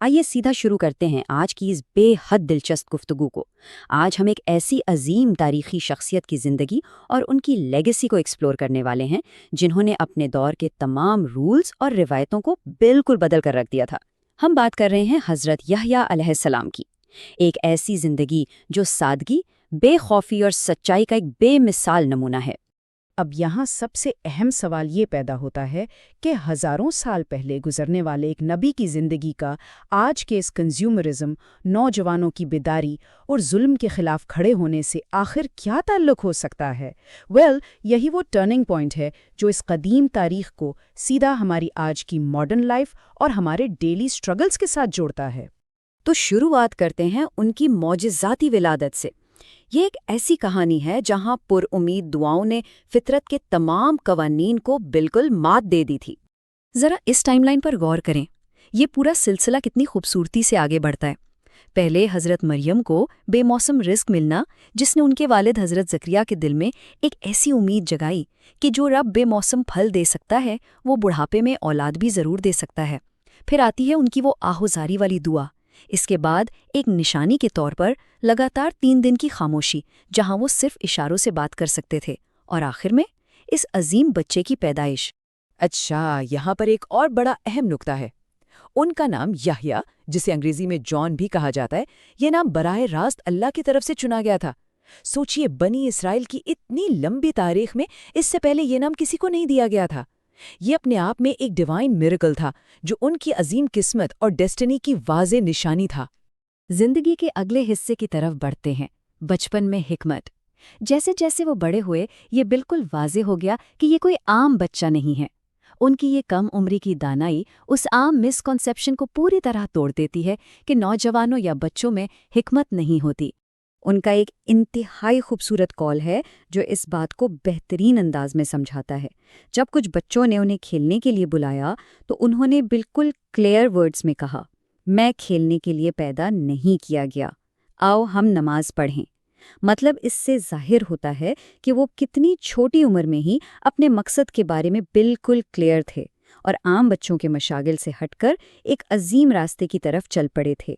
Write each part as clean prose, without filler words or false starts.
آئیے سیدھا شروع کرتے ہیں آج کی اس بے حد دلچسپ گفتگو کو۔ آج ہم ایک ایسی عظیم تاریخی شخصیت کی زندگی اور ان کی لیگیسی کو ایکسپلور کرنے والے ہیں جنہوں نے اپنے دور کے تمام رولز اور روایتوں کو بالکل بدل کر رکھ دیا تھا۔ ہم بات کر رہے ہیں حضرت یحییٰ علیہ السلام کی، ایک ایسی زندگی جو سادگی، بے خوفی اور سچائی کا ایک بے مثال نمونہ ہے۔ اب یہاں سب سے اہم سوال یہ پیدا ہوتا ہے کہ ہزاروں سال پہلے گزرنے والے ایک نبی کی زندگی کا آج کے اس کنزیومرزم، نوجوانوں کی بیداری اور ظلم کے خلاف کھڑے ہونے سے آخر کیا تعلق ہو سکتا ہے؟ یہی وہ ٹرننگ پوائنٹ ہے جو اس قدیم تاریخ کو سیدھا ہماری آج کی ماڈرن لائف اور ہمارے ڈیلی سٹرگلز کے ساتھ جوڑتا ہے۔ تو شروعات کرتے ہیں ان کی معجزاتی ولادت سے۔ یہ ایک ایسی کہانی ہے جہاں پر امید دعاؤں نے فطرت کے تمام قوانین کو بالکل مات دے دی تھی۔ ذرا اس ٹائم لائن پر غور کریں، یہ پورا سلسلہ کتنی خوبصورتی سے آگے بڑھتا ہے۔ پہلے حضرت مریم کو بے موسم رزق ملنا، جس نے ان کے والد حضرت زکریا کے دل میں ایک ایسی امید جگائی کہ جو رب بے موسم پھل دے سکتا ہے وہ بڑھاپے میں اولاد بھی ضرور دے سکتا ہے۔ پھر آتی ہے ان کی وہ آہوزاری والی دعا، اس کے بعد ایک نشانی کے طور پر لگاتار 3 دن کی خاموشی جہاں وہ صرف اشاروں سے بات کر سکتے تھے، اور آخر میں اس عظیم بچے کی پیدائش۔ اچھا، یہاں پر ایک اور بڑا اہم نکتہ ہے۔ ان کا نام یحییٰ، جسے انگریزی میں جان بھی کہا جاتا ہے، یہ نام براہ راست اللہ کی طرف سے چنا گیا تھا۔ سوچئے، بنی اسرائیل کی اتنی لمبی تاریخ میں اس سے پہلے یہ نام کسی کو نہیں دیا گیا تھا۔ یہ اپنے آپ میں ایک ڈیوائن میریکل تھا جو ان کی عظیم قسمت اور ڈیسٹنی کی واضح نشانی تھا۔ زندگی کے اگلے حصے کی طرف بڑھتے ہیں، بچپن میں حکمت۔ جیسے جیسے وہ بڑے ہوئے یہ بالکل واضح ہو گیا کہ یہ کوئی عام بچہ نہیں ہے۔ ان کی یہ کم عمری کی دانائی اس عام مسکنسیپشن کو پوری طرح توڑ دیتی ہے کہ نوجوانوں یا بچوں میں حکمت نہیں ہوتی۔ ان کا ایک انتہائی خوبصورت قول ہے جو اس بات کو بہترین انداز میں سمجھاتا ہے۔ جب کچھ بچوں نے انہیں کھیلنے کے لیے بلایا تو انہوں نے بالکل کلیئر ورڈز میں کہا، میں کھیلنے کے لیے پیدا نہیں کیا گیا، آؤ ہم نماز پڑھیں۔ مطلب اس سے ظاہر ہوتا ہے کہ وہ کتنی چھوٹی عمر میں ہی اپنے مقصد کے بارے میں بالکل کلیئر تھے اور عام بچوں کے مشاغل سے ہٹ کر ایک عظیم راستے کی طرف چل پڑے تھے۔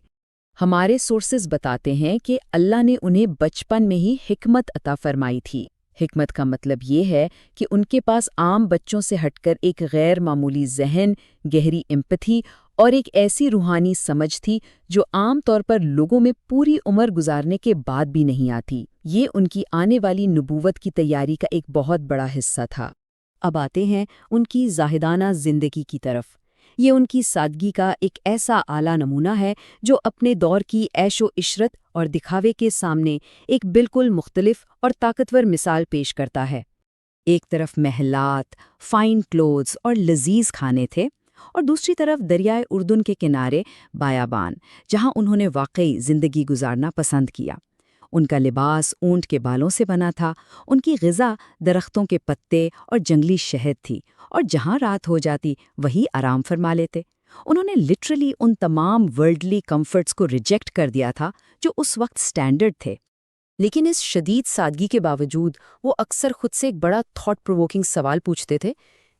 ہمارے سورسز بتاتے ہیں کہ اللہ نے انہیں بچپن میں ہی حکمت عطا فرمائی تھی۔ حکمت کا مطلب یہ ہے کہ ان کے پاس عام بچوں سے ہٹ کر ایک غیر معمولی ذہن، گہری امپتھی اور ایک ایسی روحانی سمجھ تھی جو عام طور پر لوگوں میں پوری عمر گزارنے کے بعد بھی نہیں آتی۔ یہ ان کی آنے والی نبوت کی تیاری کا ایک بہت بڑا حصہ تھا۔ اب آتے ہیں ان کی زاہدانہ زندگی کی طرف۔ یہ ان کی سادگی کا ایک ایسا اعلیٰ نمونہ ہے جو اپنے دور کی عیش و عشرت اور دکھاوے کے سامنے ایک بالکل مختلف اور طاقتور مثال پیش کرتا ہے۔ ایک طرف محلات، فائن کلوتھز اور لذیذ کھانے تھے، اور دوسری طرف دریائے اردن کے کنارے بیابان، جہاں انہوں نے واقعی زندگی گزارنا پسند کیا۔ ان کا لباس اونٹ کے بالوں سے بنا تھا، ان کی غذا درختوں کے پتے اور جنگلی شہد تھی، اور جہاں رات ہو جاتی وہی آرام فرما لیتے۔ انہوں نے لٹرلی ان تمام ورلڈلی کمفرٹس کو ریجیکٹ کر دیا تھا جو اس وقت سٹینڈرڈ تھے۔ لیکن اس شدید سادگی کے باوجود وہ اکثر خود سے ایک بڑا تھاٹ پرووکنگ سوال پوچھتے تھے،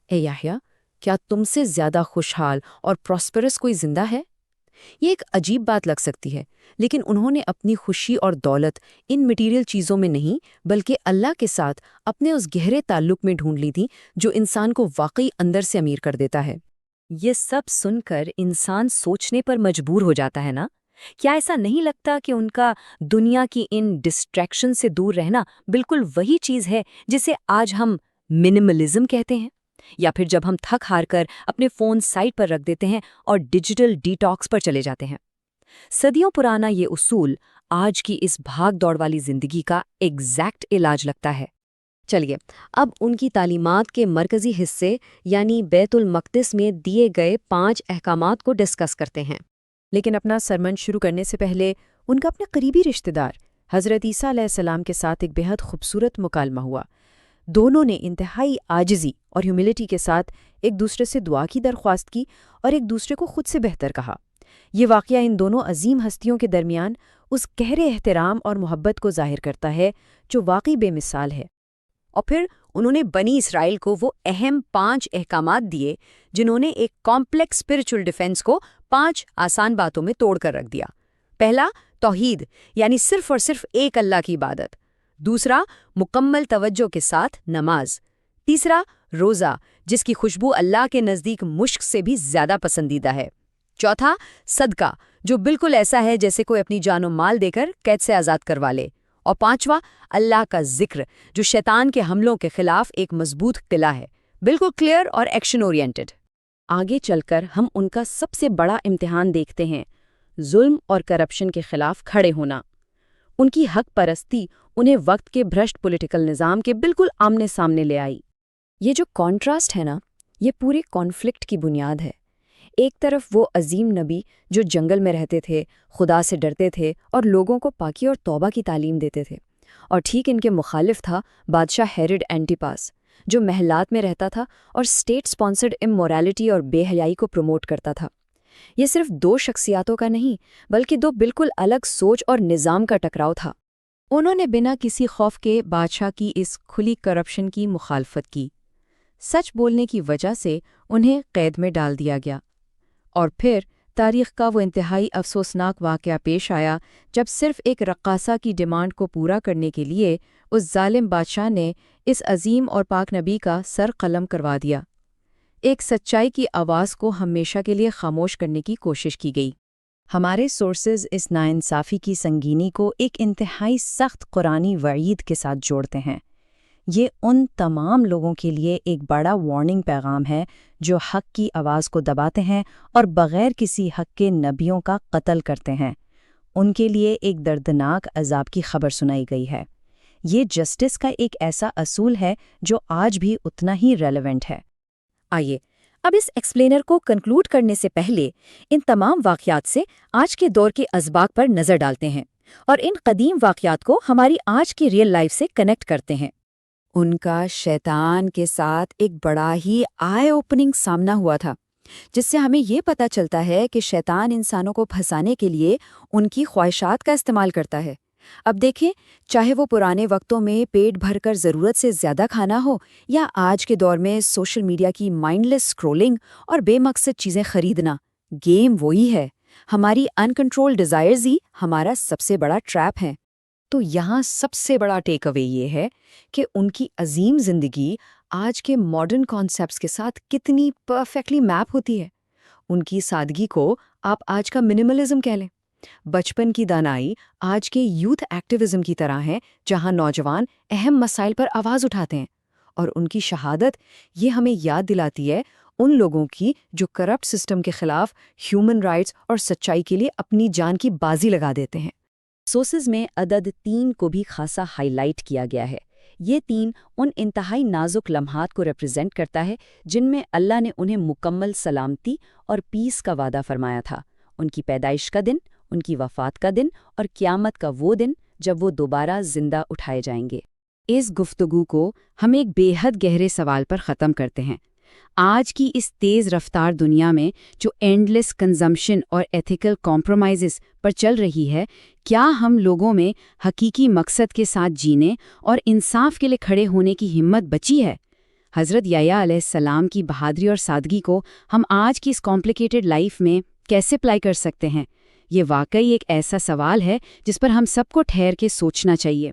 اے یحییٰ، کیا تم سے زیادہ خوشحال اور پراسپرس کوئی زندہ ہے؟ یہ ایک عجیب بات لگ سکتی ہے، لیکن انہوں نے اپنی خوشی اور دولت ان مٹیریل چیزوں میں نہیں بلکہ اللہ کے ساتھ اپنے اس گہرے تعلق میں ڈھونڈ لی تھی جو انسان کو واقعی اندر سے امیر کر دیتا ہے۔ یہ سب سن کر انسان سوچنے پر مجبور ہو جاتا ہے نا؟ کیا ایسا نہیں لگتا کہ ان کا دنیا کی ان ڈسٹریکشن سے دور رہنا بالکل وہی چیز ہے جسے آج ہم منملزم کہتے ہیں؟ یا پھر جب ہم تھک ہار کر اپنے فون سائٹ پر رکھ دیتے ہیں اور ڈیجیٹل ڈی ٹاکس پر چلے جاتے ہیں۔ صدیوں پرانا یہ اصول آج کی اس بھاگ دوڑ والی زندگی کا ایگزیکٹ علاج لگتا ہے۔ چلیے اب ان کی تعلیمات کے مرکزی حصے یعنی بیت المقدس میں دیے گئے 5 احکامات کو ڈسکس کرتے ہیں۔ لیکن اپنا سرمن شروع کرنے سے پہلے ان کا اپنے قریبی رشتہ دار حضرت عیسیٰ علیہ السلام کے ساتھ ایک بہت خوبصورت مکالمہ ہوا۔ دونوں نے انتہائی عاجزی اور ہیوملٹی کے ساتھ ایک دوسرے سے دعا کی درخواست کی اور ایک دوسرے کو خود سے بہتر کہا۔ یہ واقعہ ان دونوں عظیم ہستیوں کے درمیان اس گہرے احترام اور محبت کو ظاہر کرتا ہے جو واقعی بے مثال ہے۔ اور پھر انہوں نے بنی اسرائیل کو وہ اہم 5 احکامات دیے جنہوں نے ایک کمپلیکس اسپرچل ڈیفنس کو 5 آسان باتوں میں توڑ کر رکھ دیا۔ پہلا، توحید، یعنی صرف اور صرف ایک اللہ کی عبادت۔ دوسرا، مکمل توجہ کے ساتھ نماز۔ تیسرا، روزہ، جس کی خوشبو اللہ کے نزدیک مشک سے بھی زیادہ پسندیدہ ہے۔ چوتھا، صدقہ، جو بالکل ایسا ہے جیسے کوئی اپنی جان و مال دے کر قید سے آزاد کروا لے۔ اور پانچواں، اللہ کا ذکر، جو شیطان کے حملوں کے خلاف ایک مضبوط قلعہ ہے، بالکل کلیئر اور ایکشن اورینٹڈ۔ آگے چل کر ہم ان کا سب سے بڑا امتحان دیکھتے ہیں، ظلم اور کرپشن کے خلاف کھڑے ہونا۔ ان کی حق پرستی انہیں وقت کے بھرشٹ پولیٹیکل نظام کے بالکل آمنے سامنے لے آئی۔ یہ جو کانٹراسٹ ہے نا، یہ پورے کانفلکٹ کی بنیاد ہے۔ ایک طرف وہ عظیم نبی جو جنگل میں رہتے تھے، خدا سے ڈرتے تھے اور لوگوں کو پاکی اور توبہ کی تعلیم دیتے تھے، اور ٹھیک ان کے مخالف تھا بادشاہ ہیرڈ اینٹیپاس، جو محلات میں رہتا تھا اور اسٹیٹ سپانسرڈ امورالٹی اور بے حیائی کو پروموٹ کرتا تھا۔ یہ صرف 2 شخصیاتوں کا نہیں، بلکہ 2 بالکل الگ سوچ اور نظام کا ٹکراؤ تھا۔ انہوں نے بنا کسی خوف کے بادشاہ کی اس کھلی کرپشن کی مخالفت کی۔ سچ بولنے کی وجہ سے انہیں قید میں ڈال دیا گیا، اور پھر تاریخ کا وہ انتہائی افسوسناک واقعہ پیش آیا جب صرف ایک رقاصہ کی ڈیمانڈ کو پورا کرنے کے لیے اس ظالم بادشاہ نے اس عظیم اور پاک نبی کا سر قلم کروا دیا۔ ایک سچائی کی آواز کو ہمیشہ کے لیے خاموش کرنے کی کوشش کی گئی۔ ہمارے سورسز اس ناانصافی کی سنگینی کو ایک انتہائی سخت قرآنی وعید کے ساتھ جوڑتے ہیں۔ یہ ان تمام لوگوں کے لیے ایک بڑا وارننگ پیغام ہے جو حق کی آواز کو دباتے ہیں اور بغیر کسی حق کے نبیوں کا قتل کرتے ہیں۔ ان کے لیے ایک دردناک عذاب کی خبر سنائی گئی ہے۔ یہ جسٹس کا ایک ایسا اصول ہے جو آج بھی اتنا ہی ریلیونٹ ہے۔ آئیے اب اس ایکسپلینر کو کنکلوڈ کرنے سے پہلے ان تمام واقعات سے آج کے دور کے اسباق پر نظر ڈالتے ہیں اور ان قدیم واقعات کو ہماری آج کی ریئل لائف سے کنیکٹ کرتے ہیں۔ ان کا شیطان کے ساتھ ایک بڑا ہی آئی اوپننگ سامنا ہوا تھا، جس سے ہمیں یہ پتہ چلتا ہے کہ شیطان انسانوں کو پھنسانے کے لیے ان کی خواہشات کا استعمال کرتا ہے۔ اب دیکھیں، چاہے وہ پرانے وقتوں میں پیٹ بھر کر ضرورت سے زیادہ کھانا ہو، یا آج کے دور میں سوشل میڈیا کی مائنڈلیس اسکرولنگ اور بے مقصد چیزیں خریدنا، گیم وہی ہے۔ ہماری انکنٹرول ڈیزائرز ہی ہمارا سب سے بڑا ٹریپ ہے۔ تو یہاں سب سے بڑا ٹیک اوے یہ ہے کہ ان کی عظیم زندگی آج کے ماڈرن کانسیپٹس کے ساتھ کتنی پرفیکٹلی میپ ہوتی ہے۔ ان کی سادگی کو آپ آج کا منیملزم کہہ لیں۔ بچپن کی دانائی آج کے یوتھ ایکٹیوزم کی طرح ہے، جہاں نوجوان اہم مسائل پر آواز اٹھاتے ہیں، اور ان کی شہادت یہ ہمیں یاد دلاتی ہے ان لوگوں کی جو کرپٹ سسٹم کے خلاف ہیومن رائٹس اور سچائی کے لیے اپنی جان کی بازی لگا دیتے ہیں۔ سورسز میں عدد 3 کو بھی خاصا ہائی لائٹ کیا گیا ہے۔ یہ 3 ان انتہائی نازک لمحات کو ریپرزینٹ کرتا ہے جن میں اللہ نے انہیں مکمل سلامتی اور پیس کا وعدہ فرمایا تھا۔ ان کی پیدائش کا دن، ان کی وفات کا دن، اور قیامت کا وہ دن جب وہ دوبارہ زندہ اٹھائے جائیں گے۔ اس گفتگو کو ہم ایک بے حد گہرے سوال پر ختم کرتے ہیں۔ آج کی اس تیز رفتار دنیا میں جو اینڈلیس کنزمپشن اور ایتھیکل کمپرومائزز پر چل رہی ہے، کیا ہم لوگوں میں حقیقی مقصد کے ساتھ جینے اور انصاف کے لیے کھڑے ہونے کی ہمت بچی ہے؟ حضرت یحییٰ علیہ السلام کی بہادری اور سادگی کو ہم آج کی اس کمپلیکیٹڈ لائف میں کیسے اپلائی کر سکتے ہیں؟ یہ واقعی ایک ایسا سوال ہے جس پر ہم سب کو ٹھہر کے سوچنا چاہیے۔